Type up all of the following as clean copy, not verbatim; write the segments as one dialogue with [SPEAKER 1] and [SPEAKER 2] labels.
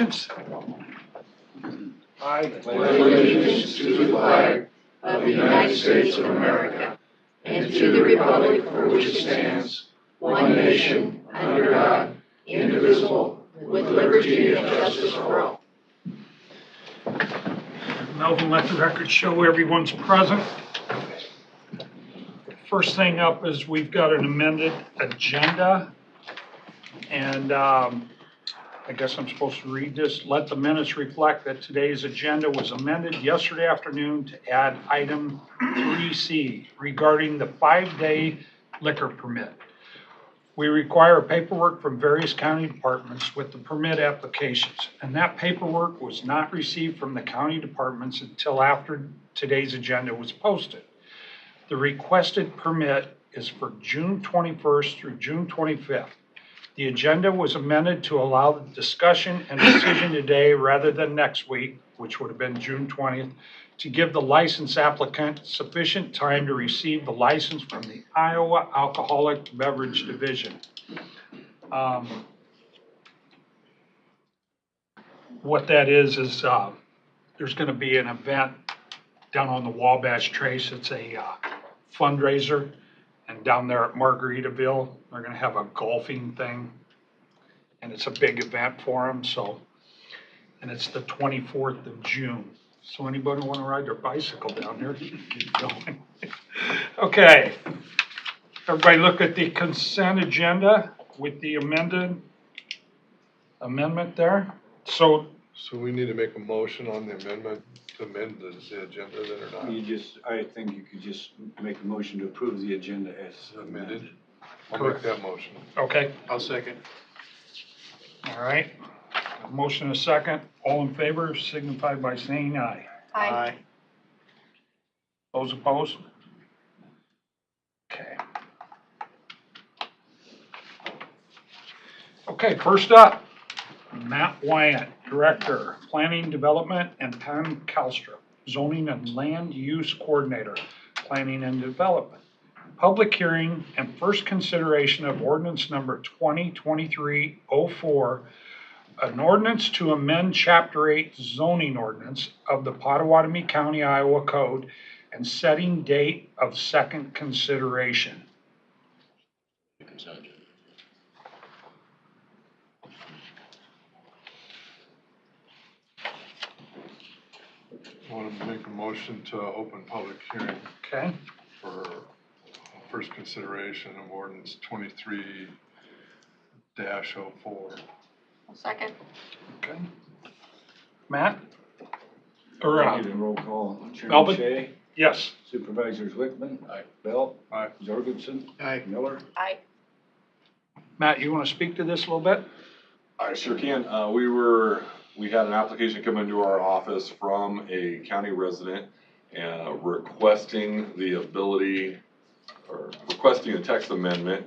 [SPEAKER 1] allegiance. I
[SPEAKER 2] pledge allegiance to the flag of the United States of America and to the republic for which it stands, one nation, under God, indivisible, with liberty and justice for all.
[SPEAKER 1] Melvin, let the record show everyone's present. First thing up is we've got an amended agenda. And I guess I'm supposed to read this. Let the minutes reflect that today's agenda was amended yesterday afternoon to add item 3C regarding the 5-day liquor permit. We require paperwork from various county departments with the permit applications, and that paperwork was not received from the county departments until after today's agenda was posted. The requested permit is for June 21st through June 25th. The agenda was amended to allow the discussion and decision today rather than next week, which would have been June 20th, to give the license applicant sufficient time to receive the license from the Iowa Alcoholic Beverage Division. What that is there's going to be an event down on the Wabash Trace. It's a fundraiser. And down there at Margaritaville, they're going to have a golfing thing. And it's a big event for them. And it's the 24th of June. So anybody want to ride their bicycle down there? Keep going. Okay. Everybody look at the consent agenda with the amendment there. So
[SPEAKER 3] we need to make a motion on the amendment to amend the agenda then or not?
[SPEAKER 4] I think you could just make a motion to approve the agenda as
[SPEAKER 3] Amended? I'll
[SPEAKER 1] Correct.
[SPEAKER 3] make that motion.
[SPEAKER 1] Okay.
[SPEAKER 4] I'll second.
[SPEAKER 1] All right. A motion and a second. All in favor signify by saying aye.
[SPEAKER 2] Aye.
[SPEAKER 1] Those opposed? Okay. Okay, first up, Matt Wyatt, Director, Planning Development, and Pam Kalstrup, Zoning and Land Use Coordinator, Planning and Development. Public hearing and first consideration of ordinance number 2023-04, an ordinance to amend Chapter 8 zoning ordinance of the Pottawatomie County, Iowa Code and setting date of second consideration.
[SPEAKER 3] I want to make a motion to open public hearing
[SPEAKER 1] Okay,
[SPEAKER 3] for first consideration of ordinance 23-04.
[SPEAKER 2] Second.
[SPEAKER 1] okay. Matt? Or,
[SPEAKER 4] Give it a roll call. Chairman
[SPEAKER 1] Melvin?
[SPEAKER 4] Shea,
[SPEAKER 1] yes.
[SPEAKER 4] Supervisors Wickman.
[SPEAKER 3] Aye.
[SPEAKER 4] Bell.
[SPEAKER 3] Aye.
[SPEAKER 4] Jorgensen.
[SPEAKER 3] Aye.
[SPEAKER 4] Miller.
[SPEAKER 2] Aye.
[SPEAKER 1] Matt, you want to speak to this a little bit?
[SPEAKER 5] I sure can. We had an application come into our office from a county resident requesting requesting a text amendment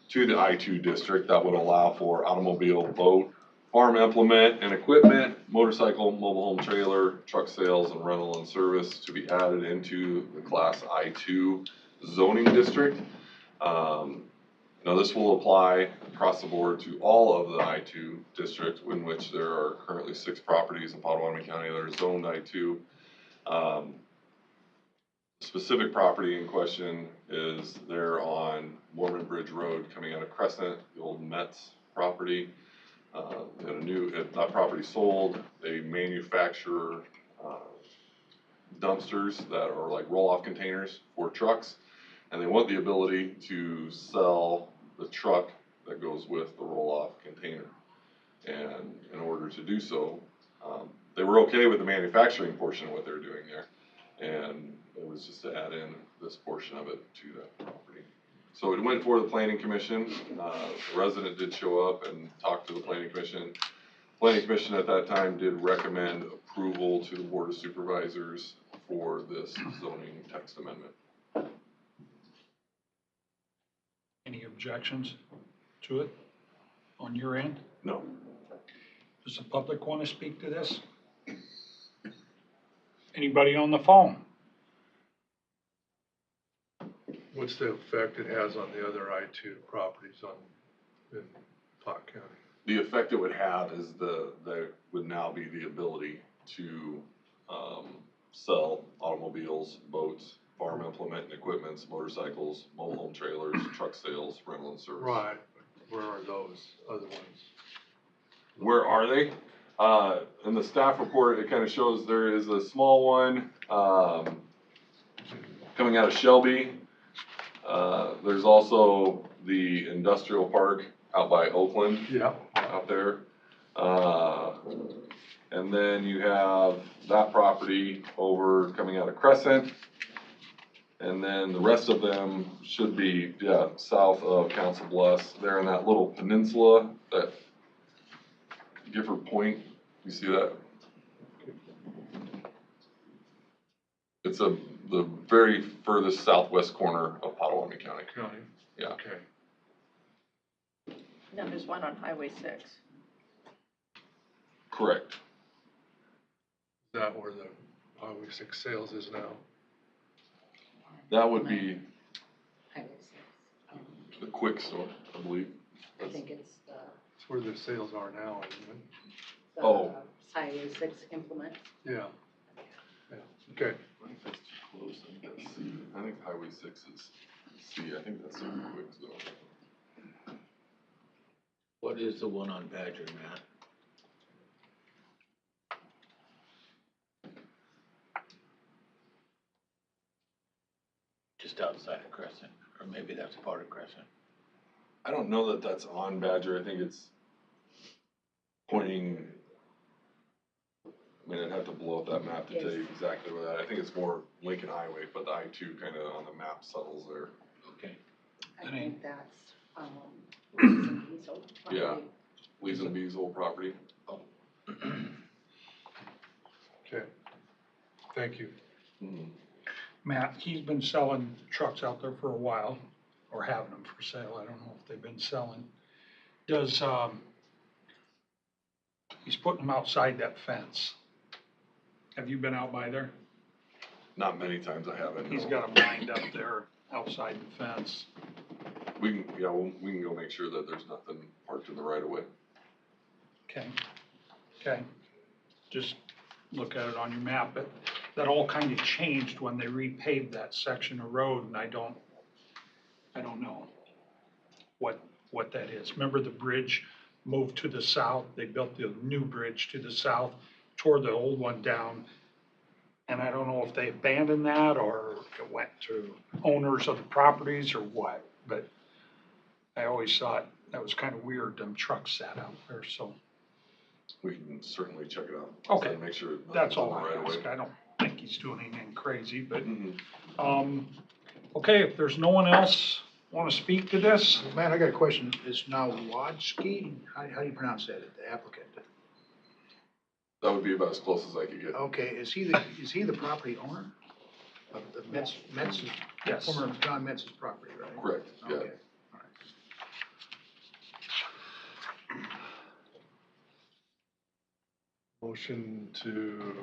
[SPEAKER 5] to the I-2 district that would allow for automobile, boat, farm implement and equipment, motorcycle, mobile home trailer, truck sales and rental and service to be added into the Class I-2 zoning district. Now this will apply across the board to all of the I-2 districts, in which there are currently 6 properties in Pottawatomie County that are zoned I-2. Specific property in question is there on Mormon Bridge Road coming out of Crescent, the old Mets property. That property sold. They manufacture dumpsters that are like roll-off containers for trucks, and they want the ability to sell the truck that goes with the roll-off container. And in order to do so, they were okay with the manufacturing portion of what they're doing there, and it was just to add in this portion of it to that property. So it went for the planning commission. The resident did show up and talk to the planning commission. Planning commission at that time did recommend approval to the board of supervisors for this zoning text amendment.
[SPEAKER 1] Any objections to it on your end?
[SPEAKER 5] No.
[SPEAKER 1] Does the public want to speak to this? Anybody on the phone?
[SPEAKER 3] What's the effect it has on the other I-2 properties in Pot County?
[SPEAKER 5] The effect it would have is there would now be the ability to, sell automobiles, boats, farm implement and equipments, motorcycles, mobile home trailers, truck sales, rental and service.
[SPEAKER 3] Right, where are those other ones?
[SPEAKER 5] Where are they? In the staff report, it kind of shows there is a small one, coming out of Shelby. There's also the industrial park out by Oakland,
[SPEAKER 3] Yeah.
[SPEAKER 5] out there. And then you have that property over coming out of Crescent. And then the rest of them should be, south of Council Bluffs. They're in that little peninsula, that Gifford Point. You see that? It's the very furthest southwest corner of Potawatomi County.
[SPEAKER 3] County?
[SPEAKER 5] Yeah.
[SPEAKER 3] Okay.
[SPEAKER 2] Now, there's one on Highway 6.
[SPEAKER 5] Correct.
[SPEAKER 3] Is that where the Highway 6 sales is now?
[SPEAKER 5] That would be
[SPEAKER 6] Highway 6.
[SPEAKER 5] the Quick Store, I believe.
[SPEAKER 6] I think it's
[SPEAKER 3] It's where the sales are now, isn't it?
[SPEAKER 6] the
[SPEAKER 5] Oh.
[SPEAKER 6] Highway 6 implement.
[SPEAKER 3] Yeah. Yeah, okay.
[SPEAKER 5] I think that's too close. I think that's C. I think Highway 6 is C. I think that's Super Quick Store.
[SPEAKER 7] What is the one on Badger, Matt? Just outside of Crescent, or maybe that's part of Crescent.
[SPEAKER 5] I don't know that that's on Badger. I think it's pointing, I mean, I'd have to blow up that map to tell you exactly where that, I think it's more Lincoln Highway, but the I-2 kind of on the map settles there.
[SPEAKER 7] Okay.
[SPEAKER 6] I think that's, Lee's and Diesel.
[SPEAKER 5] Yeah. Lee's and B's old property.
[SPEAKER 3] Okay. Thank you.
[SPEAKER 5] Mhm.
[SPEAKER 1] Matt, he's been selling trucks out there for a while, or having them for sale. I don't know if they've been selling. Does, he's putting them outside that fence. Have you been out by there?
[SPEAKER 5] Not many times I haven't.
[SPEAKER 1] He's
[SPEAKER 5] no.
[SPEAKER 1] got them lined up there outside the fence.
[SPEAKER 5] We can go make sure that there's nothing parked in the right of way.
[SPEAKER 1] Okay, okay. Just look at it on your map, but that all kind of changed when they repaved that section of road, and I don't know what that is. Remember the bridge moved to the south, they built the new bridge to the south, tore the old one down, and I don't know if they abandoned that, or it went to owners of the properties, or what, but I always thought that was kind of weird, them trucks sat out there, so.
[SPEAKER 5] We can certainly check it out.
[SPEAKER 1] Okay.
[SPEAKER 5] And make sure nothing's
[SPEAKER 1] That's
[SPEAKER 5] on
[SPEAKER 1] all
[SPEAKER 5] the
[SPEAKER 1] I
[SPEAKER 5] right of way.
[SPEAKER 1] ask. I don't think he's doing anything crazy, but,
[SPEAKER 5] Mhm.
[SPEAKER 1] okay, if there's no one else want to speak to this?
[SPEAKER 8] Man, I got a question. Is Nawadski, how do you pronounce that, the applicant?
[SPEAKER 5] That would be about as close as I could get.
[SPEAKER 8] Okay, is he the property owner of the Metz's,
[SPEAKER 1] Yes.
[SPEAKER 8] former John Metz's property, right?
[SPEAKER 5] Correct, yeah.
[SPEAKER 8] Okay, all right.
[SPEAKER 3] Motion to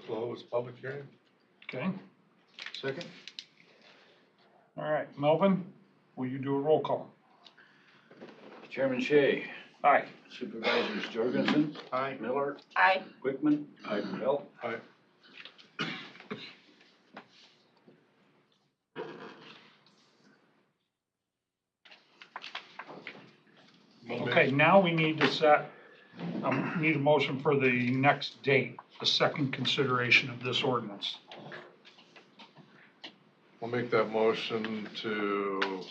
[SPEAKER 3] close public hearing?
[SPEAKER 1] Okay,
[SPEAKER 8] Second?
[SPEAKER 1] all right, Melvin, will you do a roll call?
[SPEAKER 4] Chairman Shea,
[SPEAKER 1] Aye.
[SPEAKER 4] Supervisors Jorgensen,
[SPEAKER 8] Aye.
[SPEAKER 4] Miller,
[SPEAKER 2] Aye.
[SPEAKER 4] Wickman, Bell.
[SPEAKER 3] Aye.
[SPEAKER 1] Okay, now we need to set, need a motion for the next date, the second consideration of this ordinance.
[SPEAKER 3] I'll make that motion to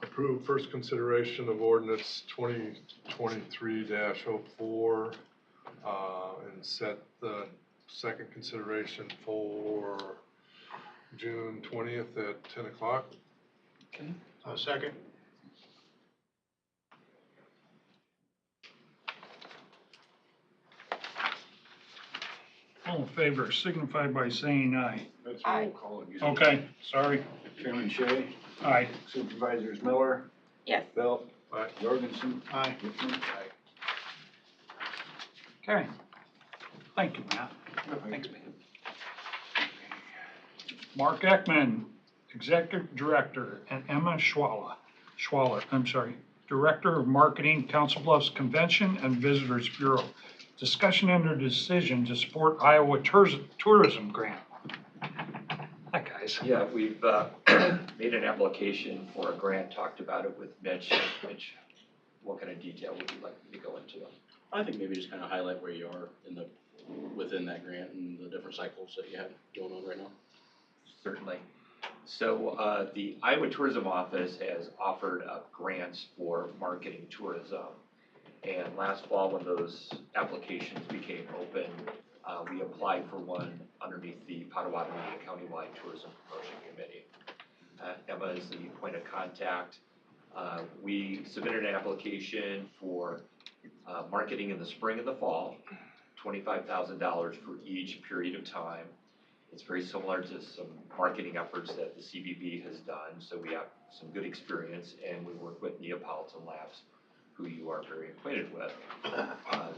[SPEAKER 3] approve first consideration of ordinance 2023-04, and set the second consideration for June 20th at 10 o'clock.
[SPEAKER 1] Okay.
[SPEAKER 8] Second?
[SPEAKER 1] All in favor, signify by saying aye.
[SPEAKER 4] That's
[SPEAKER 2] Aye.
[SPEAKER 4] roll call again.
[SPEAKER 1] Okay, sorry,
[SPEAKER 4] Chairman Shea,
[SPEAKER 1] aye.
[SPEAKER 4] Supervisors Miller,
[SPEAKER 2] Yes.
[SPEAKER 4] Bell,
[SPEAKER 3] Aye.
[SPEAKER 4] Jorgensen,
[SPEAKER 8] Aye.
[SPEAKER 4] Wickman.
[SPEAKER 1] Okay, thank you, Matt. Thanks, man. Mark Ekman, Executive Director, and Emma Schwaller, I'm sorry, Director of Marketing, Council Bluffs Convention and Visitors Bureau. Discussion and a decision to support Iowa Tourism Grant. Hi, guys.
[SPEAKER 9] Yeah, we've made an application for a grant, talked about it with Mitch. Mitch, what kind of detail would you like me to go into?
[SPEAKER 10] I think maybe just kind of highlight where you are within that grant and the different cycles that you have going on right now.
[SPEAKER 9] Certainly. So the Iowa Tourism Office has offered up grants for marketing tourism. And last fall, when those applications became open, we applied for one underneath the Potawatomi Countywide Tourism Promotion Committee. Emma is the point of contact. We submitted an application for marketing in the spring and the fall, $25,000 for each period of time. It's very similar to some marketing efforts that the CBB has done, so we have some good experience, and we work with Neapolitan Labs, who you are very acquainted with.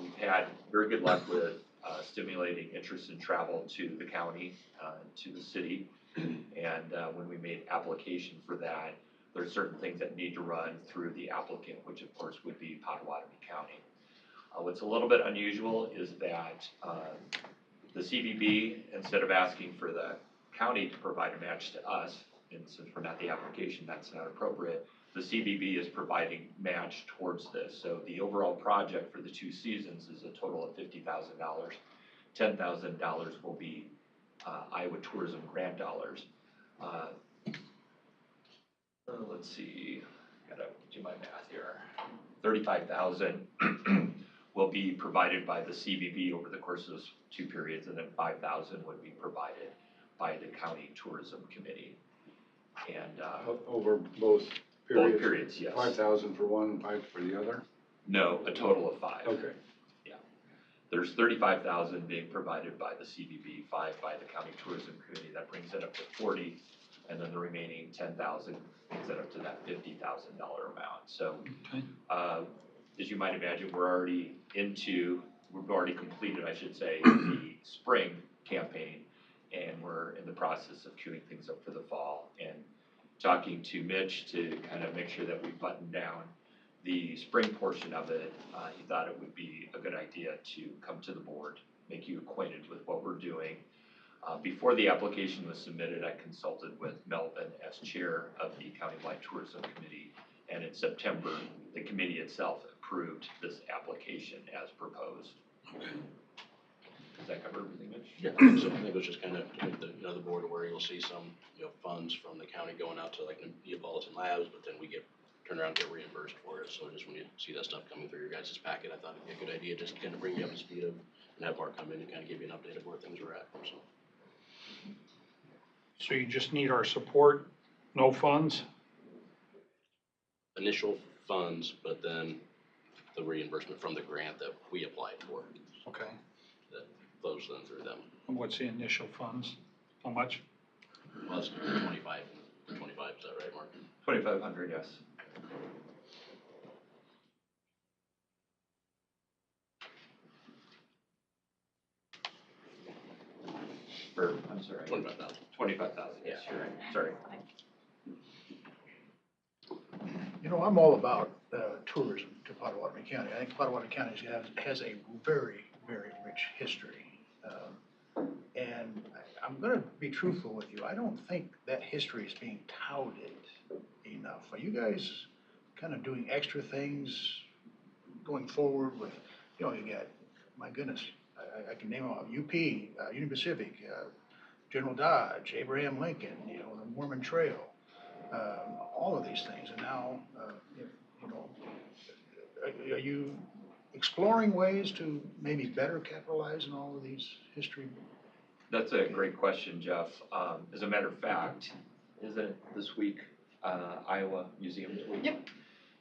[SPEAKER 9] We've had very good luck with stimulating interest in travel to the county, to the city, and when we made application for that, there are certain things that need to run through the applicant, which of course would be Potawatomi County. What's a little bit unusual is that the CBB, instead of asking for the county to provide a match to us, and since we're not the application, that's not appropriate, the CBB is providing match towards this. So the overall project for the 2 seasons is a total of $50,000. $10,000 will be Iowa Tourism Grant dollars. Let's see, gotta do my math here. $35,000 will be provided by the CBB over the course of those 2 periods, and then $5,000 would be provided by the County Tourism Committee. And
[SPEAKER 4] Over both periods?
[SPEAKER 9] both periods, yes.
[SPEAKER 4] 5,000 for one, 5 for the other?
[SPEAKER 9] No, a total of 5.
[SPEAKER 4] Okay.
[SPEAKER 9] Yeah. There's $35,000 being provided by the CBB, 5 by the County Tourism Committee. That brings it up to 40, and then the remaining 10,000 brings it up to that $50,000 amount. So,
[SPEAKER 1] Okay.
[SPEAKER 9] as you might imagine, we've already completed, I should say, the spring campaign, and we're in the process of queuing things up for the fall. And talking to Mitch to kind of make sure that we button down the spring portion of it, he thought it would be a good idea to come to the board, make you acquainted with what we're doing. Before the application was submitted, I consulted with Melvin as chair of the Countywide Tourism Committee, and in September, the committee itself approved this application as proposed. Does that cover everything, Mitch?
[SPEAKER 10] Yeah, I think so. I think it was just kind of to make the board aware you'll see some, funds from the county going out to like Neapolitan Labs, but then we turn around and get reimbursed for it. So just when you see that stuff coming through your guys' packet, I thought it'd be a good idea just to kind of bring you up to speed and have Mark come in and kind of give you an update of where things are at.
[SPEAKER 1] So you just need our support, no funds?
[SPEAKER 10] Initial funds, but then the reimbursement from the grant that we applied for,
[SPEAKER 1] Okay.
[SPEAKER 10] that flows then through them.
[SPEAKER 1] And what's the initial funds? How much?
[SPEAKER 10] Well, it's 25, is that right, Mark?
[SPEAKER 9] 2,500, yes. I'm sorry.
[SPEAKER 10] 25,000.
[SPEAKER 9] 25,000, yes, you're right, sorry.
[SPEAKER 8] I'm all about tourism to Potawatomi County. I think Potawatomi County has a very, very rich history. And I'm going to be truthful with you. I don't think that history is being touted enough. Are you guys kind of doing extra things going forward with, you got, my goodness, I can name them all, UP, Union Pacific, General Dodge, Abraham Lincoln, the Mormon Trail, all of these things. And now, are you exploring ways to maybe better capitalize on all of these history?
[SPEAKER 9] That's a great question, Jeff. As a matter of fact, isn't it this week, Iowa Museums Week? Yep.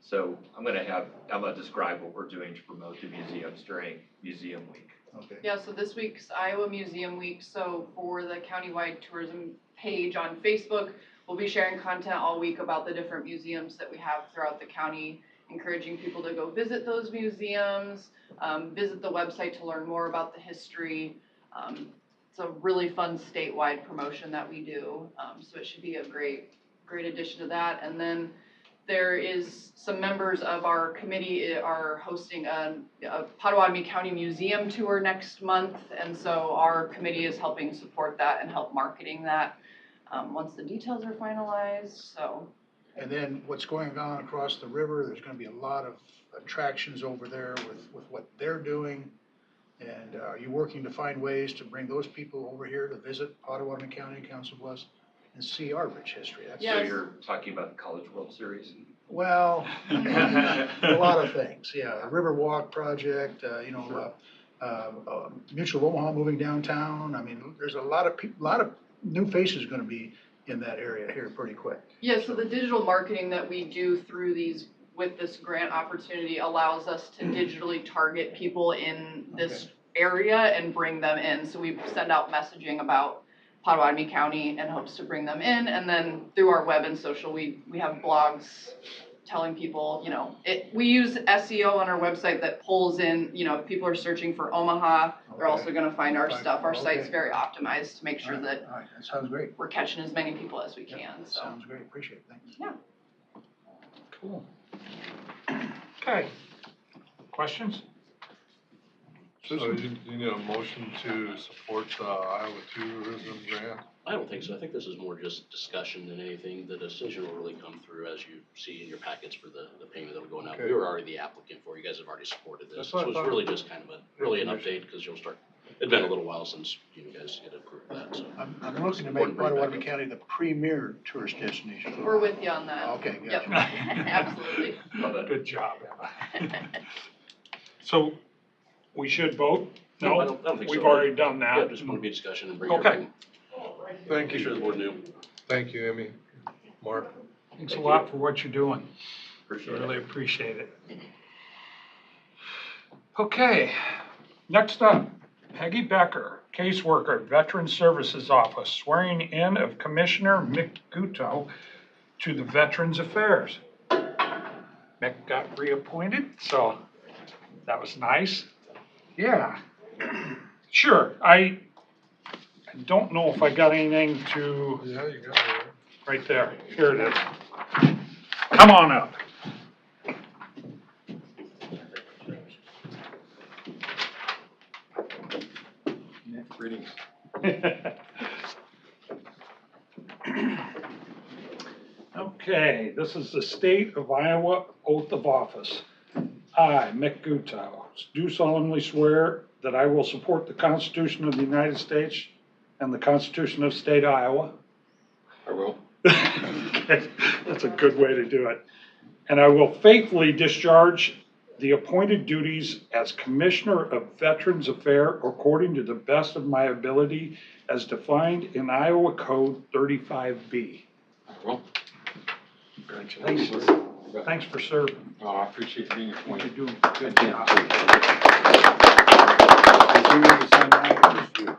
[SPEAKER 9] So I'm going to have Emma describe what we're doing to promote the museums during Museum Week.
[SPEAKER 8] Okay.
[SPEAKER 2] Yeah, so this week's Iowa Museum Week. So for the Countywide Tourism page on Facebook, we'll be sharing content all week about the different museums that we have throughout the county, encouraging people to go visit those museums, visit the website to learn more about the history. It's a really fun statewide promotion that we do, so it should be a great addition to that. And then
[SPEAKER 11] there is some members of our committee are hosting a Potawatomi County Museum tour next month, and so our committee is helping support that and help marketing that once the details are finalized, so.
[SPEAKER 8] And then what's going on across the river, there's gonna be a lot of attractions over there with what they're doing. And are you working to find ways to bring those people over here to visit Potawatomi County and Council Bluffs and see our rich history? That's,
[SPEAKER 11] Yes.
[SPEAKER 9] So you're talking about the College World Series?
[SPEAKER 8] well, a lot of things, yeah. The Riverwalk project, Mutual of Omaha moving downtown. I mean, there's a lot of people, a lot of new faces gonna be in that area here pretty quick.
[SPEAKER 11] Yeah, so the digital marketing that we do through these, with this grant opportunity allows us to digitally target people in this area and bring them in. So we send out messaging about Potawatomi County in hopes to bring them in. And then through our web and social, we have blogs telling people, we use SEO on our website that pulls in, if people are searching for Omaha, they're also gonna find our stuff. Our site's very optimized to make sure that
[SPEAKER 8] All right, that sounds great.
[SPEAKER 11] we're catching as many people as we can, so.
[SPEAKER 8] Sounds great, appreciate it, thanks.
[SPEAKER 11] Yeah.
[SPEAKER 1] Cool. Okay. Questions?
[SPEAKER 3] So you need a motion to support the Iowa tourism grant?
[SPEAKER 10] I don't think so. I think this is more just discussion than anything. The decision will really come through as you see in your packets for the payment that will go out.
[SPEAKER 3] Okay.
[SPEAKER 10] We were already the applicant for it. You guys have already supported this.
[SPEAKER 3] That's
[SPEAKER 10] So
[SPEAKER 3] what I
[SPEAKER 10] it's
[SPEAKER 3] thought.
[SPEAKER 10] really just kind of an update because you'll start, it'd been a little while since you guys had approved that, so.
[SPEAKER 8] I'm looking to
[SPEAKER 10] Important
[SPEAKER 8] make
[SPEAKER 10] to bring
[SPEAKER 8] Potawatomi
[SPEAKER 10] back up.
[SPEAKER 8] County the premier tourist destination.
[SPEAKER 11] We're with you on that.
[SPEAKER 8] Okay,
[SPEAKER 11] Yep,
[SPEAKER 8] gotcha.
[SPEAKER 11] absolutely.
[SPEAKER 9] Love it.
[SPEAKER 1] Good job, Emma. So, we should vote?
[SPEAKER 10] No, I don't think so.
[SPEAKER 1] We've already done
[SPEAKER 10] Yeah,
[SPEAKER 1] that.
[SPEAKER 10] just want to be a discussion and bring
[SPEAKER 1] Okay.
[SPEAKER 10] everything.
[SPEAKER 3] Thank
[SPEAKER 10] Make sure the
[SPEAKER 3] you.
[SPEAKER 10] board knew.
[SPEAKER 3] Thank you, Emmy. Mark?
[SPEAKER 1] Thanks a lot for what you're doing.
[SPEAKER 9] Appreciate it.
[SPEAKER 1] Really appreciate it. Okay, next up, Peggy Becker, caseworker, Veteran Services Office, swearing in of Commissioner Mick Gutto to the Veterans Affairs. Mick got reappointed, so that was nice. Yeah, sure, I don't know if I got anything to,
[SPEAKER 3] Yeah, you got it.
[SPEAKER 1] right there, here it is. Come on up.
[SPEAKER 4] Greetings.
[SPEAKER 1] Okay, this is the State of Iowa Oath of Office. I, Mick Gutto, do solemnly swear that I will support the Constitution of the United States and the Constitution of the State of Iowa.
[SPEAKER 10] I will.
[SPEAKER 1] That's a good way to do it. And I will faithfully discharge the appointed duties as Commissioner of Veterans Affairs according to the best of my ability as defined in Iowa Code 35B.
[SPEAKER 10] Well,
[SPEAKER 1] Congratulations. Thanks for serving.
[SPEAKER 4] Oh, I appreciate being
[SPEAKER 1] I think
[SPEAKER 4] appointed.
[SPEAKER 1] you're doing a good job.
[SPEAKER 4] Did you need to sign that or just you?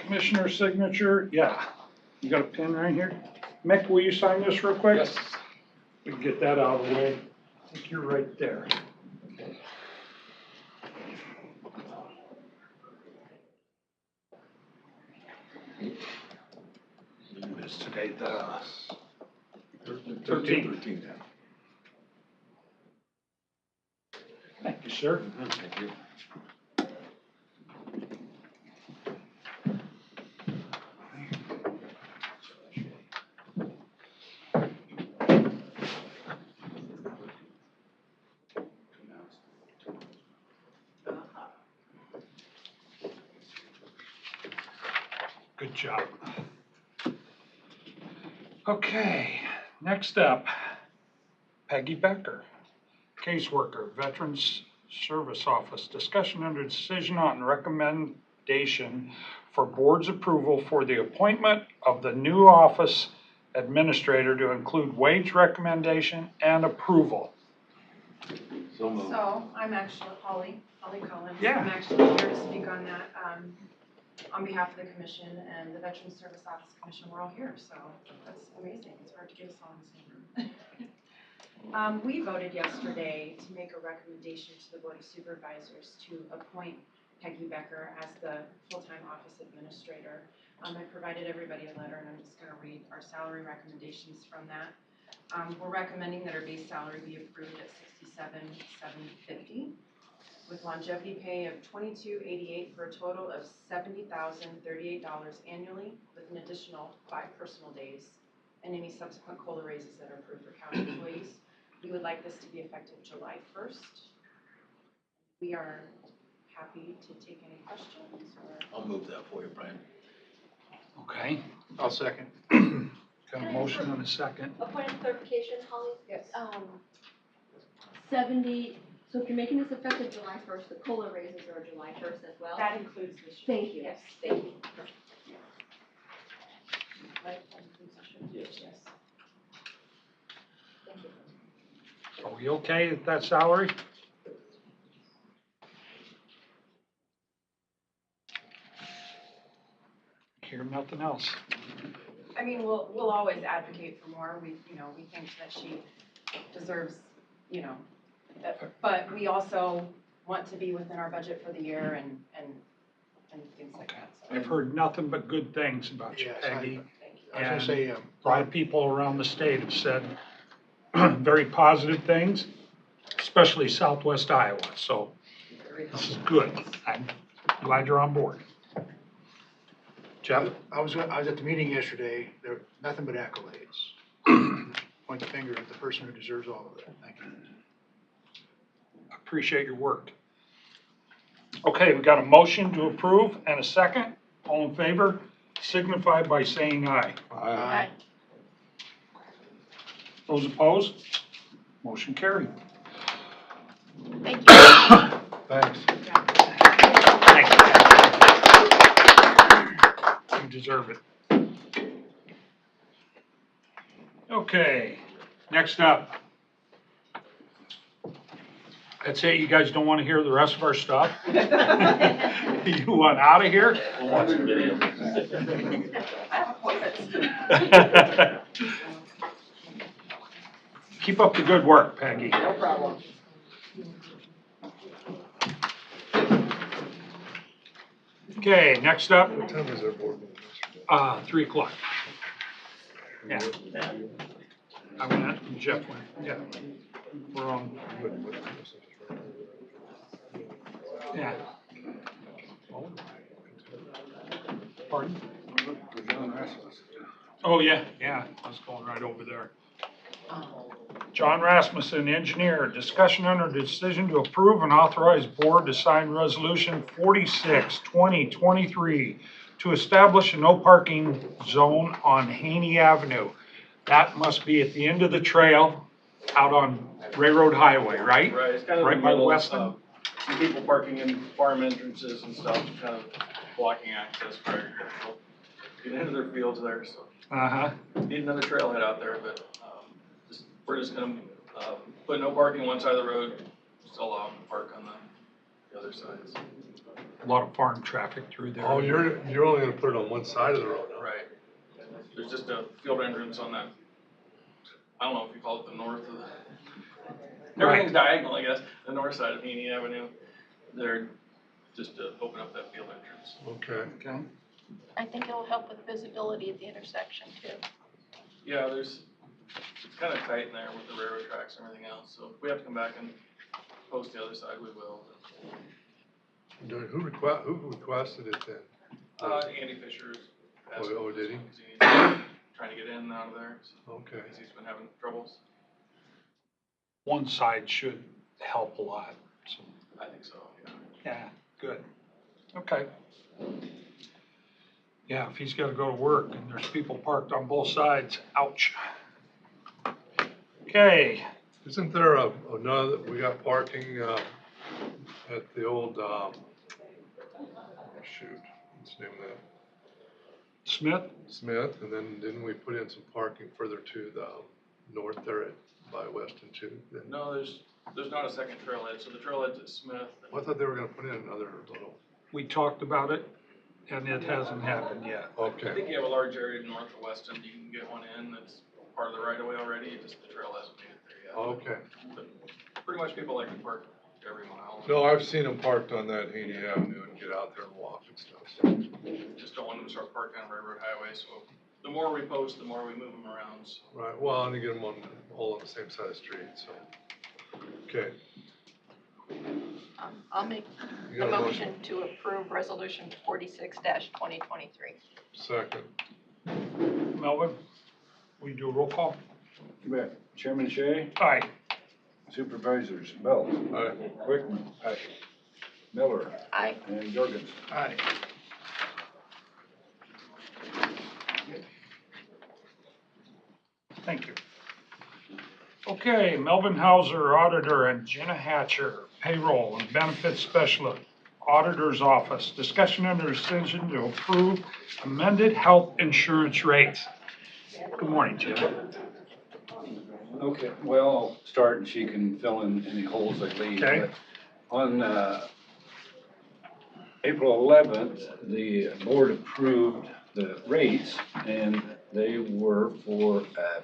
[SPEAKER 1] Commissioner signature, yeah. You got a pen right here? Mick, will you sign this real quick?
[SPEAKER 4] Yes.
[SPEAKER 1] We can get that out of the way. I think you're right there. It's today the 13th.
[SPEAKER 4] 13th.
[SPEAKER 1] Thank you, sir.
[SPEAKER 4] Thank you.
[SPEAKER 1] Good job. Okay, next up, Peggy Becker, caseworker, Veterans Service Office. Discussion under decision on recommendation for board's approval for the appointment of the new office administrator to include wage recommendation and approval.
[SPEAKER 4] So moved.
[SPEAKER 6] So I'm actually Holly Collins.
[SPEAKER 1] Yeah.
[SPEAKER 6] I'm actually here to speak on that, on behalf of the commission and the Veterans Service Office Commission. We're all here, so that's amazing. It's hard to get us all in the same room. We voted yesterday to make a recommendation to the Board of Supervisors to appoint Peggy Becker as the full-time office administrator. I provided everybody a letter, and I'm just going to read our salary recommendations from that. We're recommending that our base salary be approved at $67,750 with longevity pay of $22,888 for a total of $70,038 annually with an additional 5 personal days and any subsequent COLA raises that are approved for county employees. We would like this to be effective July 1st. We are happy to take any questions or.
[SPEAKER 7] I'll move that for you, Brian.
[SPEAKER 1] Okay,
[SPEAKER 8] I'll second.
[SPEAKER 1] got a motion and a second.
[SPEAKER 2] A point of clarification, Holly?
[SPEAKER 6] Yes.
[SPEAKER 2] 70, so if you're making this effective July 1st, the COLA raises are July 1st as well?
[SPEAKER 6] That includes this year.
[SPEAKER 2] Thank you.
[SPEAKER 6] Yes.
[SPEAKER 2] Thank you.
[SPEAKER 6] Right, that includes this year. Yes.
[SPEAKER 2] Thank you.
[SPEAKER 1] Are we okay with that salary? Hear nothing else.
[SPEAKER 6] I mean, we'll always advocate for more. We think that she deserves, but we also want to be within our budget for the year and things like that. So,
[SPEAKER 1] I've heard nothing but good things about you,
[SPEAKER 8] Yes,
[SPEAKER 1] Peggy.
[SPEAKER 6] thank you.
[SPEAKER 8] I was gonna say,
[SPEAKER 1] A lot of people around the state have said very positive things, especially Southwest Iowa, so this is good. I'm glad you're on board. Jeff?
[SPEAKER 8] I was at the meeting yesterday, there were nothing but accolades. Point the finger at the person who deserves all of it. Thank you.
[SPEAKER 1] Appreciate your work. Okay, we got a motion to approve and a second. All in favor, signify by saying aye.
[SPEAKER 8] Aye.
[SPEAKER 1] Those opposed? Motion carried.
[SPEAKER 2] Thank you.
[SPEAKER 3] Thanks.
[SPEAKER 1] Thank you. You deserve it. Okay, next up. That's it, you guys don't want to hear the rest of our stuff? You want out of here?
[SPEAKER 7] We'll watch the video.
[SPEAKER 6] I have appointments.
[SPEAKER 1] Keep up the good work, Peggy.
[SPEAKER 6] No problem.
[SPEAKER 1] Okay, next up,
[SPEAKER 3] What time is our board meeting yesterday?
[SPEAKER 1] 3 o'clock. Yeah. I went, and Jeff went, yeah. We're on, yeah. Pardon? Oh, yeah, I was going right over there. John Rasmussen, engineer, discussion under decision to approve and authorize board to sign resolution 46/2023 to establish a no parking zone on Haney Avenue. That must be at the end of the trail out on Railroad Highway, right?
[SPEAKER 12] Right, it's kind of
[SPEAKER 1] Right
[SPEAKER 12] in the
[SPEAKER 1] by
[SPEAKER 12] middle
[SPEAKER 1] Weston?
[SPEAKER 12] of some people parking in farm entrances and stuff, kind of blocking access for agricultural. Get into their fields there, so
[SPEAKER 1] Uh-huh.
[SPEAKER 12] need another trailhead out there, but, we're just gonna, put no parking on one side of the road, just allow them to park on the other sides.
[SPEAKER 1] A lot of farm traffic through there.
[SPEAKER 3] Oh, you're only gonna put it on one side of the road now?
[SPEAKER 12] Right. There's just a field entrance on that, I don't know if you call it the north of the, everything's diagonal, I guess, the north side of Haney Avenue. They're just to open up that field entrance.
[SPEAKER 3] Okay.
[SPEAKER 1] Okay.
[SPEAKER 2] I think it'll help with visibility at the intersection too.
[SPEAKER 12] Yeah, it's kind of tight in there with the railroad tracks and everything else, so if we have to come back and post the other side, we will.
[SPEAKER 3] Who requested it then?
[SPEAKER 12] Andy Fisher's.
[SPEAKER 3] Oh, did he?
[SPEAKER 12] He's trying to get in and out of there, so,
[SPEAKER 3] Okay.
[SPEAKER 12] because he's been having troubles.
[SPEAKER 1] One side should help a lot, so,
[SPEAKER 12] I think so, yeah.
[SPEAKER 1] yeah, good. Okay. Yeah, if he's gotta go to work and there's people parked on both sides, ouch. Okay,
[SPEAKER 3] Isn't there another, we got parking, at the old, shoot, what's the name of that?
[SPEAKER 1] Smith?
[SPEAKER 3] Smith, and then didn't we put in some parking further to the north there by Weston too? Then?
[SPEAKER 12] No, there's not a second trailhead, so the trailhead's at Smith.
[SPEAKER 3] I thought they were gonna put in another little,
[SPEAKER 1] We talked about it, and it hasn't happened yet.
[SPEAKER 12] I
[SPEAKER 3] okay,
[SPEAKER 12] think you have a large area north of Weston, you can get one in that's part of the right of way already, just the trail hasn't made it there yet.
[SPEAKER 3] okay.
[SPEAKER 12] But pretty much people like to park every mile.
[SPEAKER 3] No, I've seen them parked on that Haney Avenue and get out there and walk and stuff.
[SPEAKER 12] Just don't want them to start parking on Railroad Highway, so the more we post, the more we move them around, so.
[SPEAKER 3] Right, well, and you get them on, all on the same side of the street, so. Okay,
[SPEAKER 2] I'll make
[SPEAKER 3] you
[SPEAKER 2] the
[SPEAKER 3] got a
[SPEAKER 2] motion to approve resolution 46-2023.
[SPEAKER 3] Second.
[SPEAKER 1] Melvin, will you do a roll call?
[SPEAKER 4] You bet. Chairman Shea,
[SPEAKER 1] Aye.
[SPEAKER 4] Supervisors Belt,
[SPEAKER 3] Aye.
[SPEAKER 4] Wickman, Miller,
[SPEAKER 2] Aye.
[SPEAKER 4] and Jorgensen.
[SPEAKER 8] Aye.
[SPEAKER 1] Thank you. Okay, Melvin Hauser, Auditor, and Jenna Hatcher, Payroll and Benefits Specialist, Auditor's Office. Discussion under decision to approve amended health insurance rates. Good morning, Jenna.
[SPEAKER 4] Okay, well, I'll start and she can fill in any holes I leave.
[SPEAKER 1] Okay.
[SPEAKER 4] But on April 11th, the board approved the rates and they were for a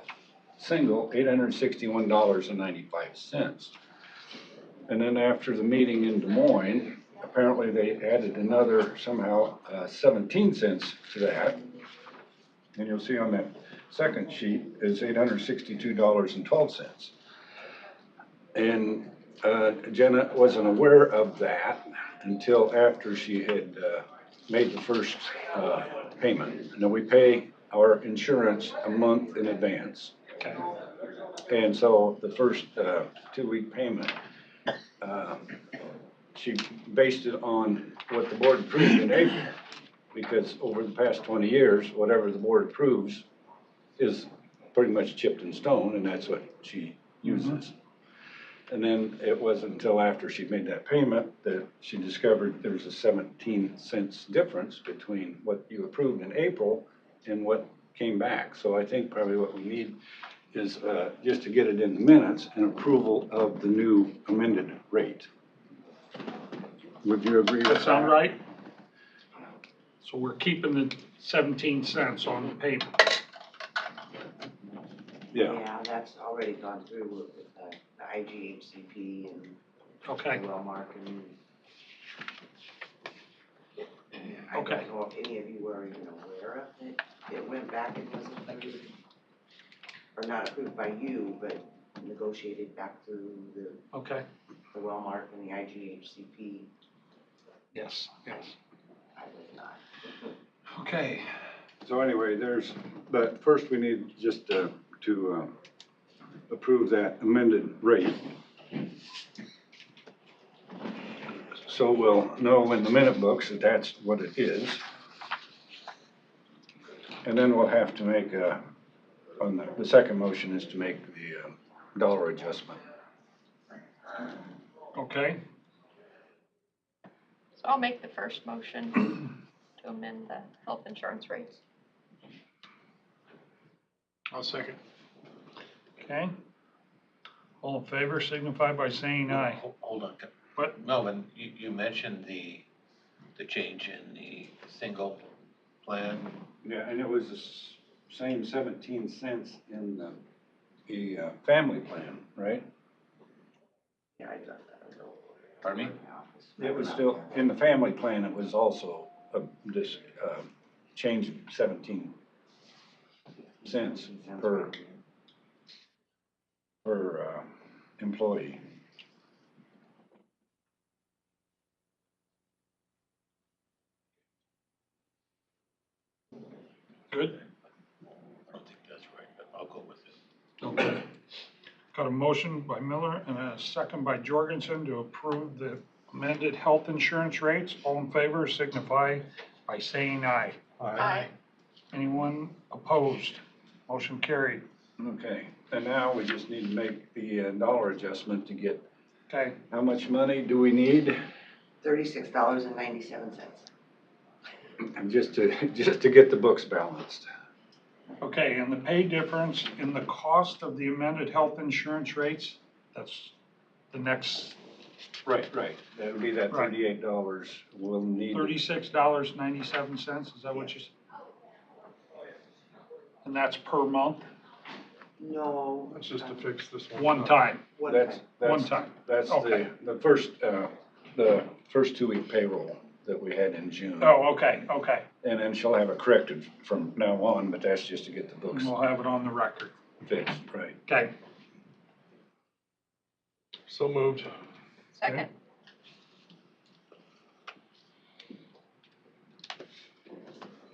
[SPEAKER 4] single $861.95. And then after the meeting in Des Moines, apparently they added another somehow 17 cents to that. And you'll see on that second sheet is $862.12. And Jenna wasn't aware of that until after she had made the first payment. Now we pay our insurance a month in advance.
[SPEAKER 1] Okay.
[SPEAKER 4] And so the first 2-week payment, she based it on what the board approved in April. Because over the past 20 years, whatever the board approves is pretty much chipped in stone, and that's what she uses. And then it wasn't until after she'd made that payment that she discovered there was a 17 cents difference between what you approved in April and what came back. So I think probably what we need is just to get it in the minutes, an approval of the new amended rate. Would you agree with that?
[SPEAKER 1] Does that sound right? So we're keeping the 17 cents on the payment.
[SPEAKER 4] Yeah.
[SPEAKER 13] Yeah, that's already gone through with the IGHCP and
[SPEAKER 1] Okay.
[SPEAKER 13] the Wellmark and. I
[SPEAKER 1] Okay.
[SPEAKER 13] don't know if any of you were even aware of it. It went back and was approved, or not approved by you, but negotiated back through the Wellmark and the IGHCP.
[SPEAKER 1] Yes, yes.
[SPEAKER 13] I was not.
[SPEAKER 1] Okay.
[SPEAKER 4] So anyway, but first we need just to approve that amended rate. So we'll know in the minute books that that's what it is. And then we'll have to make on the second motion is to make the dollar adjustment.
[SPEAKER 1] Okay.
[SPEAKER 2] So I'll make the first motion to amend the health insurance rates.
[SPEAKER 8] I'll second.
[SPEAKER 1] Okay. All in favor signify by saying aye.
[SPEAKER 7] Hold on.
[SPEAKER 1] What?
[SPEAKER 7] Melvin, you mentioned the change in the single plan.
[SPEAKER 4] Yeah, and it was the same 17 cents in the family plan, right?
[SPEAKER 13] Yeah, I got that.
[SPEAKER 7] Pardon me?
[SPEAKER 4] It was still, in the family plan, it was also this change of 17 cents per employee.
[SPEAKER 1] Good?
[SPEAKER 7] I don't think that's right, but I'll go with it.
[SPEAKER 1] Okay. Got a motion by Miller and a second by Jorgensen to approve the amended health insurance rates. All in favor signify by saying aye.
[SPEAKER 2] Aye.
[SPEAKER 1] Anyone opposed? Motion carried.
[SPEAKER 4] Okay, and now we just need to make the dollar adjustment to get,
[SPEAKER 1] Okay.
[SPEAKER 4] how much money do we need?
[SPEAKER 13] $36.97.
[SPEAKER 4] Just to get the books balanced.
[SPEAKER 1] Okay, and the pay difference in the cost of the amended health insurance rates, that's the next
[SPEAKER 4] Right. That would be that
[SPEAKER 1] Right.
[SPEAKER 4] $38 we'll need.
[SPEAKER 1] $36.97, is that what you said? And that's per month,
[SPEAKER 13] No.
[SPEAKER 3] That's just to fix this one.
[SPEAKER 1] one time,
[SPEAKER 4] That's
[SPEAKER 1] one time?
[SPEAKER 4] That's
[SPEAKER 1] Okay.
[SPEAKER 4] the first 2-week payroll. that we had in June.
[SPEAKER 1] Oh, okay, okay.
[SPEAKER 4] And then she'll have it corrected from now on, but that's just to get the books
[SPEAKER 1] And we'll have it on the record.
[SPEAKER 4] fixed, right?
[SPEAKER 1] Okay.
[SPEAKER 3] So moved.
[SPEAKER 11] Second.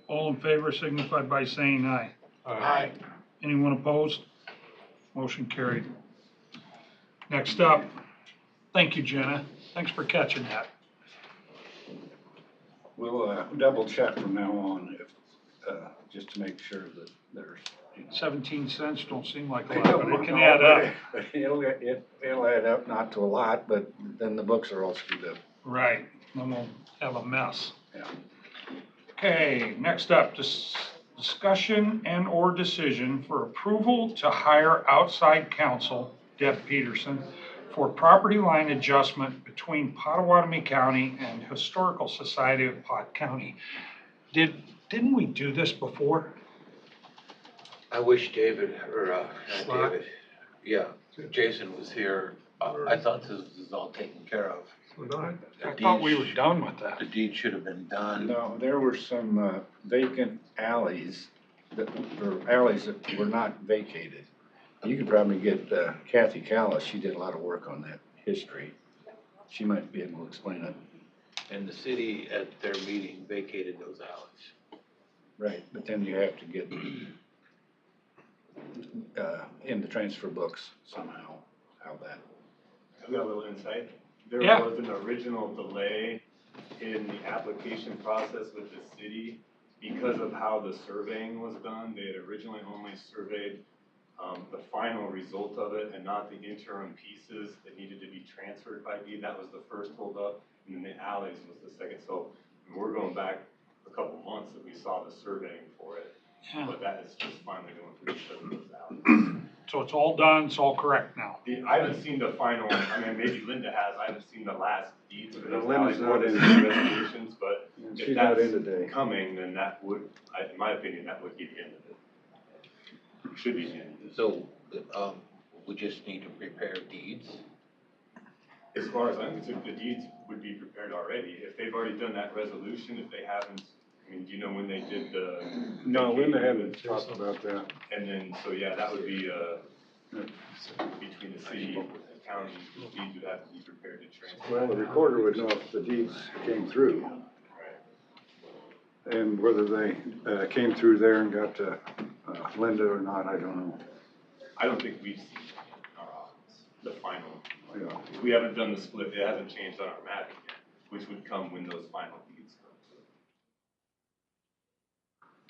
[SPEAKER 1] All in favor signify by saying aye.
[SPEAKER 3] Aye.
[SPEAKER 1] Anyone opposed? Motion carried. Next up, thank you, Jenna. Thanks for catching that.
[SPEAKER 4] We'll double check from now on if, just to make sure that there's.
[SPEAKER 1] 17 cents don't seem like a lot, but it can add up.
[SPEAKER 4] But it'll add up, not to a lot, but then the books are all screwed up.
[SPEAKER 1] Right, then we'll have a mess.
[SPEAKER 4] Yeah.
[SPEAKER 1] Okay, next up, discussion and or decision for approval to hire outside counsel, Deb Peterson, for property line adjustment between Pottawatomie County and Historical Society of Pot County. Didn't we do this before?
[SPEAKER 7] I wish David, or, not
[SPEAKER 1] Slot?
[SPEAKER 7] David, yeah, Jason was here. I thought this was all taken care of.
[SPEAKER 1] I thought we were done with that.
[SPEAKER 7] The deed should have been done.
[SPEAKER 4] No, there were some vacant alleys or alleys that were not vacated. You could probably get Kathy Callis, she did a lot of work on that history. She might be able to explain it.
[SPEAKER 7] And the city at their meeting vacated those alleys.
[SPEAKER 4] Right, but then you have to get in the transfer books somehow, how that.
[SPEAKER 14] I've got a little insight. There
[SPEAKER 1] Yeah.
[SPEAKER 14] was an original delay in the application process with the city because of how the surveying was done. They had originally only surveyed the final result of it and not the interim pieces that needed to be transferred by deed. That was the first holdup, and then the alleys was the second. So we're going back a couple months that we saw the surveying for it,
[SPEAKER 1] Yeah.
[SPEAKER 14] but that is just finally going through because of those alleys.
[SPEAKER 1] So it's all done, it's all correct now.
[SPEAKER 14] I haven't seen the final, I mean, maybe Linda has, I haven't seen the last deeds for those
[SPEAKER 4] Linda's
[SPEAKER 14] alleys
[SPEAKER 4] not
[SPEAKER 14] or the
[SPEAKER 4] in.
[SPEAKER 14] resolutions, but
[SPEAKER 4] She's
[SPEAKER 14] if
[SPEAKER 4] not in
[SPEAKER 14] that's
[SPEAKER 4] today.
[SPEAKER 14] coming, then that would, in my opinion, that would be the end of it. Should be the end.
[SPEAKER 7] So, we just need to prepare deeds.
[SPEAKER 14] As far as I'm concerned, the deeds would be prepared already. If they've already done that resolution, if they haven't, I mean, do you know when they did the?
[SPEAKER 4] No, Linda hadn't talked about that.
[SPEAKER 14] And then, so yeah, that would be, between the city and the county, the deeds would have to be prepared to transfer.
[SPEAKER 4] Well, the recorder would know if the deeds came through. And whether they came through there and got to Linda or not, I don't know.
[SPEAKER 14] I don't think we've seen it in our office, the final.
[SPEAKER 4] Yeah.
[SPEAKER 14] We haven't done the split, it hasn't changed on our mapping yet, which would come when those final deeds come through.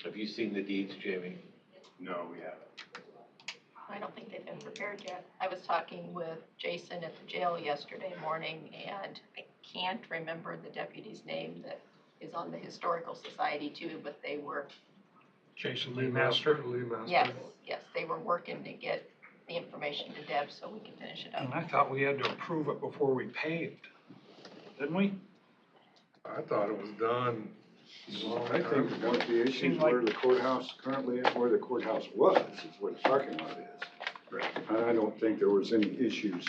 [SPEAKER 7] Have you seen the deeds, Jamie?
[SPEAKER 14] No, we haven't.
[SPEAKER 15] I don't think they've been prepared yet. I was talking with Jason at the jail yesterday morning, and I can't remember the deputy's name that is on the Historical Society too, but they were,
[SPEAKER 1] Jason Lee Master.
[SPEAKER 15] yes, they were working to get the information to Deb so we can finish it
[SPEAKER 1] And
[SPEAKER 15] up.
[SPEAKER 1] I thought we had to approve it before we paved, didn't we?
[SPEAKER 3] I thought it was done.
[SPEAKER 4] I think one of the issues where the courthouse currently, where the courthouse was, is where the parking lot is.
[SPEAKER 14] Right.
[SPEAKER 4] And I don't think there was any issues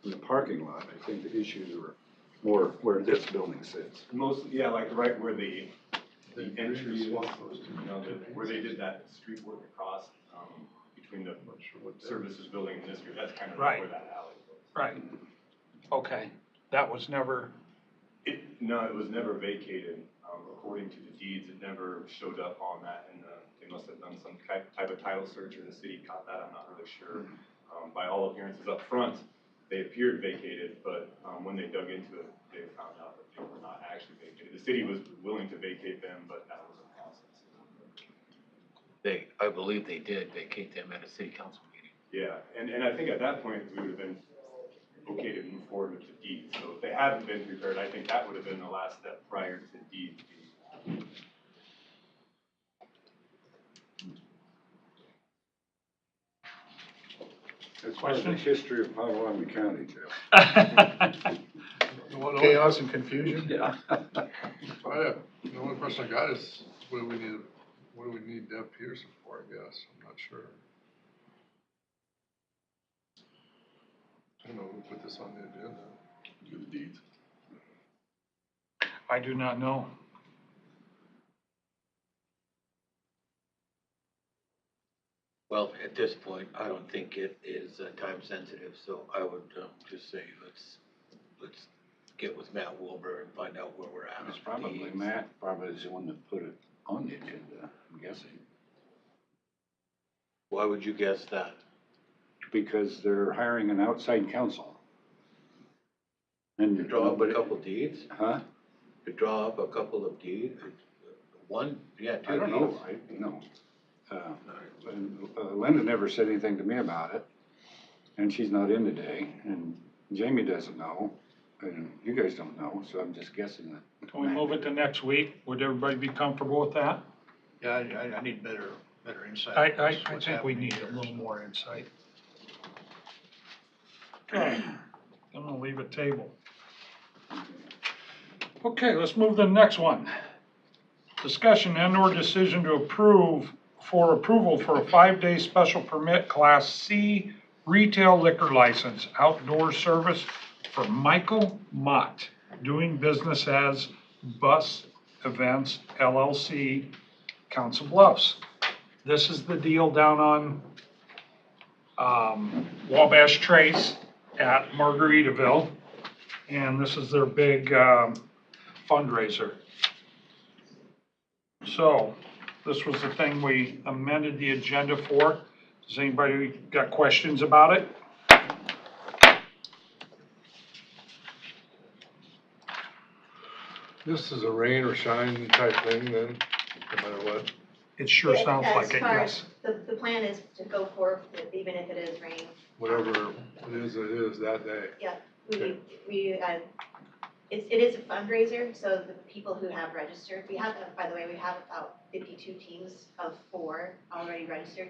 [SPEAKER 4] in the parking lot. I think the issues were more where this building sits.
[SPEAKER 14] Mostly, yeah, like right where the entry is, where they did that street work across, between the services building and this group, that's kind of
[SPEAKER 1] Right.
[SPEAKER 14] where that alley was.
[SPEAKER 1] Right. Okay, that was never,
[SPEAKER 14] No, it was never vacated, according to the deeds, it never showed up on that, and, they must have done some type of title search, or the city caught that, I'm not really sure. By all appearances up front, they appeared vacated, but, when they dug into it, they found out that they were not actually vacated. The city was willing to vacate them, but that was a process.
[SPEAKER 7] I believe they did vacate them at a city council meeting.
[SPEAKER 14] Yeah, and I think at that point, we would have been okay to move forward with the deed. So if they haven't been prepared, I think that would have been the last step prior to the deed being.
[SPEAKER 4] It's part of the history of Pottawatomie County, Jeff.
[SPEAKER 8] Chaos and confusion?
[SPEAKER 4] Yeah.
[SPEAKER 3] The only question I got is, what do we need Deb Peterson for, I guess? I'm not sure. I don't know who put this on the agenda.
[SPEAKER 5] Do the deeds.
[SPEAKER 1] I do not know.
[SPEAKER 7] Well, at this point, I don't think it is time sensitive, so I would just say let's get with Matt Wilbur and find out where we're at.
[SPEAKER 4] It's probably Matt, probably is the one that put it on the agenda, I'm guessing.
[SPEAKER 7] Why would you guess that?
[SPEAKER 4] Because they're hiring an outside counsel. And
[SPEAKER 7] To draw up a couple deeds?
[SPEAKER 4] Huh?
[SPEAKER 7] To draw up a couple of deeds? One, yeah, two
[SPEAKER 4] I don't know,
[SPEAKER 7] deeds?
[SPEAKER 4] Linda never said anything to me about it, and she's not in today, and Jamie doesn't know, and you guys don't know, so I'm just guessing that.
[SPEAKER 1] Can we move it to next week? Would everybody be comfortable with that?
[SPEAKER 8] Yeah, I need better insight.
[SPEAKER 1] I think we need a little more insight. Okay, I'm gonna leave it table. Okay, let's move to the next one. Discussion and/or decision to approve for approval for a 5-day special permit Class C retail liquor license outdoor service for Michael Mott, doing business as Bus Events LLC, Council Bluffs. This is the deal down on Wabash Trace at Margaritaville, and this is their big fundraiser. So, this was the thing we amended the agenda for. Does anybody got questions about it?
[SPEAKER 3] This is a rain or shine type thing then, no matter what.
[SPEAKER 1] It sure sounds like it, yes.
[SPEAKER 16] The plan is to go forth, even if it is rain.
[SPEAKER 3] Whatever it is that day.
[SPEAKER 16] Yeah, it is a fundraiser, so the people who have registered, by the way, we have about 52 teams of 4 already registered.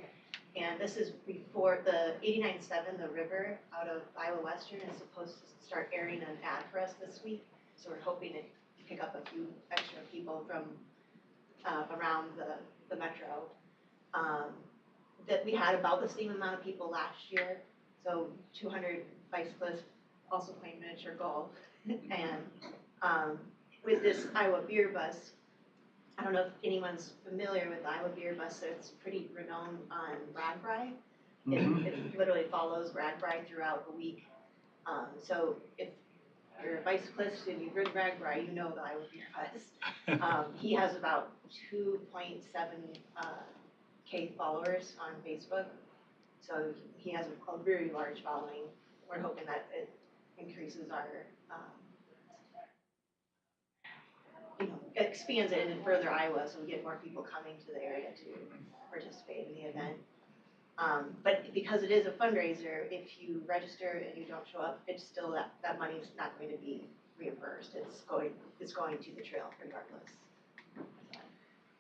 [SPEAKER 16] And this is before the 89.7, The River out of Iowa Western is supposed to start airing an ad for us this week. So we're hoping to pick up a few extra people from around the metro. That we had about the same amount of people last year, so 200 bicyclists also playing miniature golf. And with this Iowa Beer Bus, I don't know if anyone's familiar with the Iowa Beer Bus, so it's pretty renowned on RAGBRAI. It literally follows RAGBRAI throughout the week. So if you're a bicyclist and you've ridden RAGBRAI, you know the Iowa Beer Bus. He has about 2.7 K followers on Facebook, so he has a very large following. We're hoping that it increases our, expands it into further Iowa, so we get more people coming to the area to participate in the event. But because it is a fundraiser, if you register and you don't show up, it's still that money's not going to be reimbursed. It's going to the trail regardless.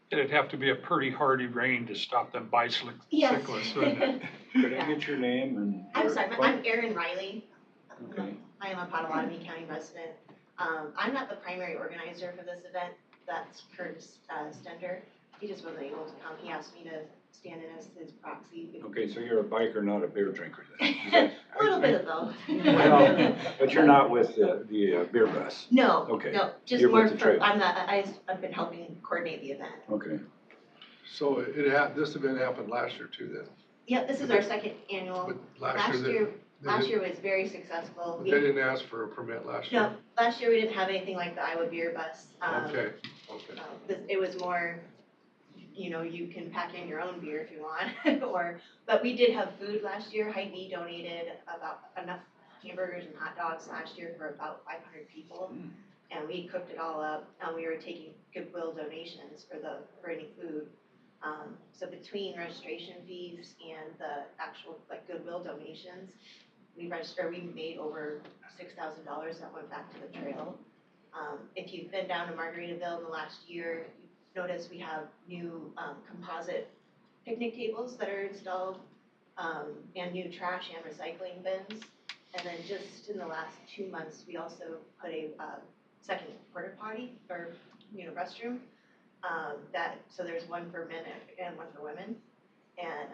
[SPEAKER 1] It'd have to be a pretty hardy rain to stop them bicyclists,
[SPEAKER 16] Yes.
[SPEAKER 1] wouldn't it?
[SPEAKER 4] Could I get your name and?
[SPEAKER 16] I'm sorry, I'm Erin Riley.
[SPEAKER 4] Okay.
[SPEAKER 16] I am a Potawatomi County resident. I'm not the primary organizer for this event. That's Kurt Stender. He just wasn't able to come. He asked me to stand in as his proxy.
[SPEAKER 4] Okay, so you're a biker, not a beer drinker then?
[SPEAKER 16] A little bit of both.
[SPEAKER 4] Well, but you're not with the beer bus?
[SPEAKER 16] No,
[SPEAKER 4] Okay.
[SPEAKER 16] no, just
[SPEAKER 4] You're
[SPEAKER 16] more
[SPEAKER 4] with the
[SPEAKER 16] for,
[SPEAKER 4] trail.
[SPEAKER 16] I've been helping coordinate the event.
[SPEAKER 4] Okay.
[SPEAKER 3] So this event happened last year too then?
[SPEAKER 16] Yeah, this is our second annual.
[SPEAKER 3] But last year
[SPEAKER 16] was very successful.
[SPEAKER 3] They didn't ask for a permit last year?
[SPEAKER 16] No, last year we didn't have anything like the Iowa Beer Bus.
[SPEAKER 3] Okay.
[SPEAKER 16] It was more, you can pack in your own beer if you want, but we did have food last year. Hy-Vee donated about enough hamburgers and hot dogs last year for about 500 people. And we cooked it all up, and we were taking goodwill donations for any food. So between registration fees and the actual goodwill donations, we made over $6,000 that went back to the trail. If you've been down to Margaritaville in the last year, you've noticed we have new composite picnic tables that are installed, and new trash and recycling bins. And then just in the last 2 months, we also put a second porta potty or restroom. So there's one for men and one for women, and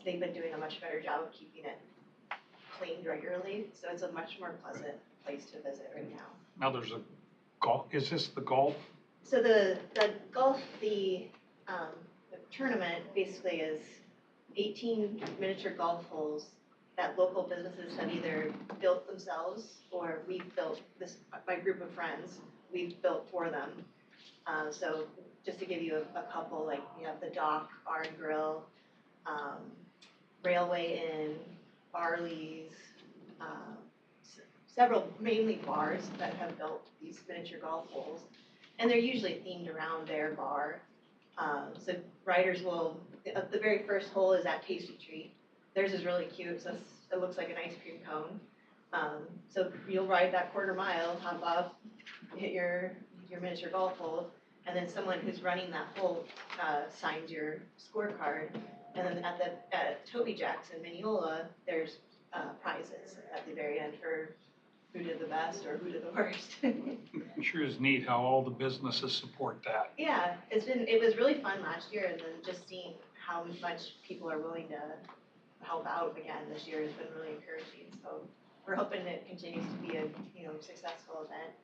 [SPEAKER 16] they've been doing a much better job of keeping it cleaned regularly. So it's a much more pleasant place to visit right now.
[SPEAKER 1] Now there's a golf, is this the golf?
[SPEAKER 16] So the golf, the tournament basically is 18 miniature golf holes that local businesses have either built themselves or we've built, my group of friends, we've built for them. So just to give you a couple, like you have the Dock Bar and Grill, Railway Inn, Barley's, several mainly bars that have built these miniature golf holes. And they're usually themed around their bar. So riders will, the very first hole is at Tasty Treat. Theirs is really cute, so it looks like an ice cream cone. So you'll ride that quarter mile, hop off, hit your miniature golf hole, and then someone who's running that hole signs your scorecard. And then at Toby Jack's in Mineola, there's prizes at the very end for who did the best or who did the worst.
[SPEAKER 1] Sure is neat how all the businesses support that.
[SPEAKER 16] Yeah, it was really fun last year, and then just seeing how much people are willing to help out again this year has been really encouraging. So we're hoping it continues to be a successful event.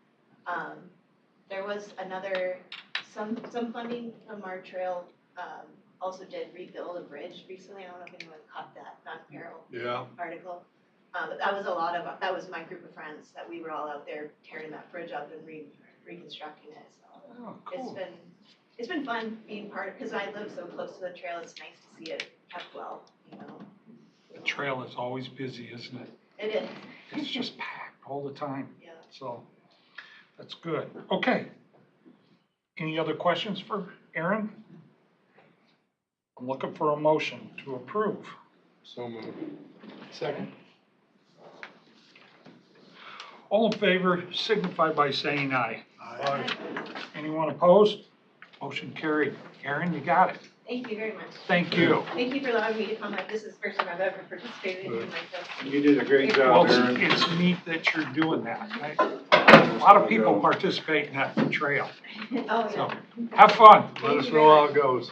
[SPEAKER 16] There was some funding from our trail. Also did rebuild a bridge recently. I don't know if anyone caught that Don Carroll article. But that was my group of friends that we were all out there tearing that bridge up and reconstructing it. So
[SPEAKER 1] cool.
[SPEAKER 16] It's been fun being part of, because I live so close to the trail. It's nice to see it kept well,
[SPEAKER 1] The trail is always busy, isn't it?
[SPEAKER 16] It is.
[SPEAKER 1] It's just packed all the time.
[SPEAKER 16] Yeah.
[SPEAKER 1] So that's good. Okay. Any other questions for Aaron? I'm looking for a motion to approve.
[SPEAKER 3] So moved.
[SPEAKER 8] Second.
[SPEAKER 1] All in favor signify by saying aye.
[SPEAKER 8] Aye.
[SPEAKER 1] Anyone opposed? Motion carried. Aaron, you got it.
[SPEAKER 16] Thank you very much.
[SPEAKER 1] Thank you.
[SPEAKER 16] Thank you for allowing me to come up. This is the first time I've ever participated in like this.
[SPEAKER 4] You did a great
[SPEAKER 1] Well,
[SPEAKER 4] job, Aaron.
[SPEAKER 1] it's neat that you're doing that. A lot of people participate in that trail.
[SPEAKER 16] Oh,
[SPEAKER 1] So
[SPEAKER 16] yeah.
[SPEAKER 1] have fun.
[SPEAKER 3] Let us know how it goes.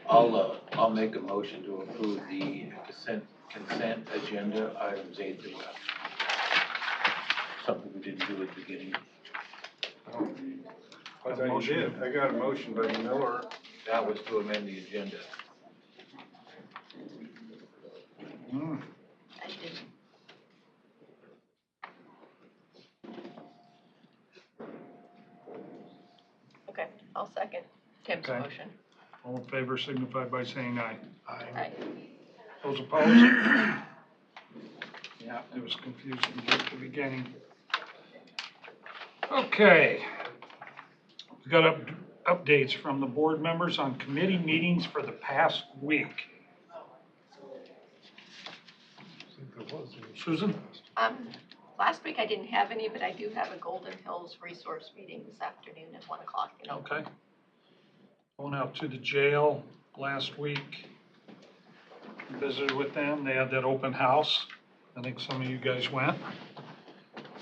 [SPEAKER 7] I'll make a motion to approve the consent agenda items A through F. Something we didn't do at the beginning.
[SPEAKER 4] I thought you did. I got a motion by Miller.
[SPEAKER 7] That was to amend the agenda.
[SPEAKER 16] I did.
[SPEAKER 15] Okay, I'll second Tim's
[SPEAKER 1] Okay.
[SPEAKER 15] motion.
[SPEAKER 1] All in favor signify by saying aye.
[SPEAKER 15] Aye.
[SPEAKER 1] Those opposed? Yeah, it was confusing at the beginning. Okay. We got updates from the board members on committee meetings for the past week.
[SPEAKER 3] I think there was.
[SPEAKER 1] Susan?
[SPEAKER 15] Last week I didn't have any, but I do have a Golden Hills resource meeting this afternoon at 1 o'clock.
[SPEAKER 1] Okay. Going out to the jail last week. Visited with them. They had that open house. I think some of you guys went.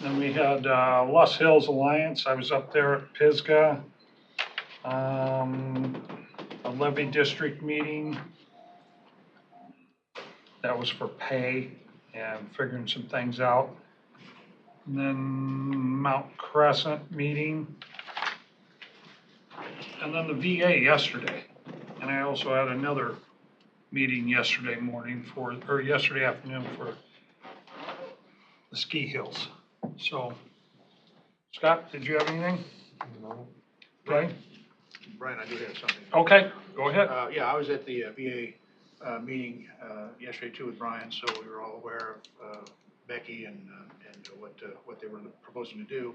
[SPEAKER 1] Then we had Lost Hills Alliance. I was up there at Pisgah. A levy district meeting. That was for pay and figuring some things out. And then Mount Crescent meeting. And then the VA yesterday. And I also had another meeting yesterday afternoon for the ski hills. So, Scott, did you have anything?
[SPEAKER 3] No.
[SPEAKER 1] Brian?
[SPEAKER 8] Brian, I do have something.
[SPEAKER 1] Okay, go ahead.
[SPEAKER 8] Yeah, I was at the VA meeting yesterday too with Brian, so we were all aware of Becky and what they were proposing to do.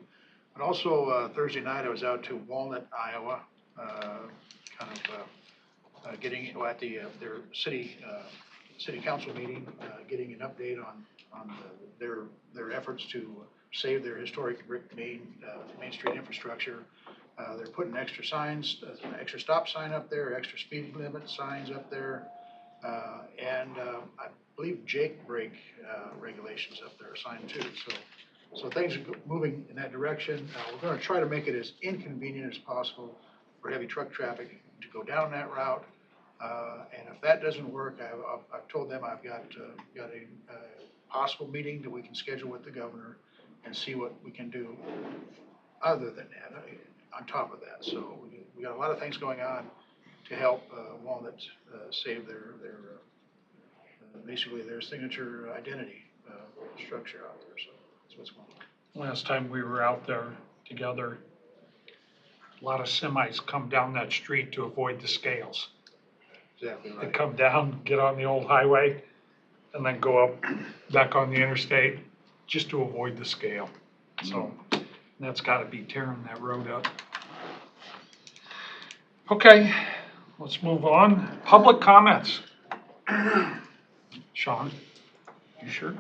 [SPEAKER 8] And also Thursday night, I was out to Walnut, Iowa, getting at their city council meeting, getting an update on their efforts to save their historic Main Street infrastructure. They're putting extra signs, extra stop sign up there, extra speed limit signs up there, and I believe Jake brake regulations up there are signed too. So things are moving in that direction. We're going to try to make it as inconvenient as possible for heavy truck traffic to go down that route. And if that doesn't work, I've told them I've got a possible meeting that we can schedule with the governor and see what we can do other than that, on top of that. So we got a lot of things going on to help Walnut save their basically their signature identity structure out there. So that's what's going on.
[SPEAKER 1] Last time we were out there together, a lot of semis come down that street to avoid the scales.
[SPEAKER 8] Exactly
[SPEAKER 1] They
[SPEAKER 8] right.
[SPEAKER 1] come down, get on the old highway, and then go up back on the interstate just to avoid the scale. So that's gotta be tearing that road up. Okay, let's move on. Public comments. Sean, you sure?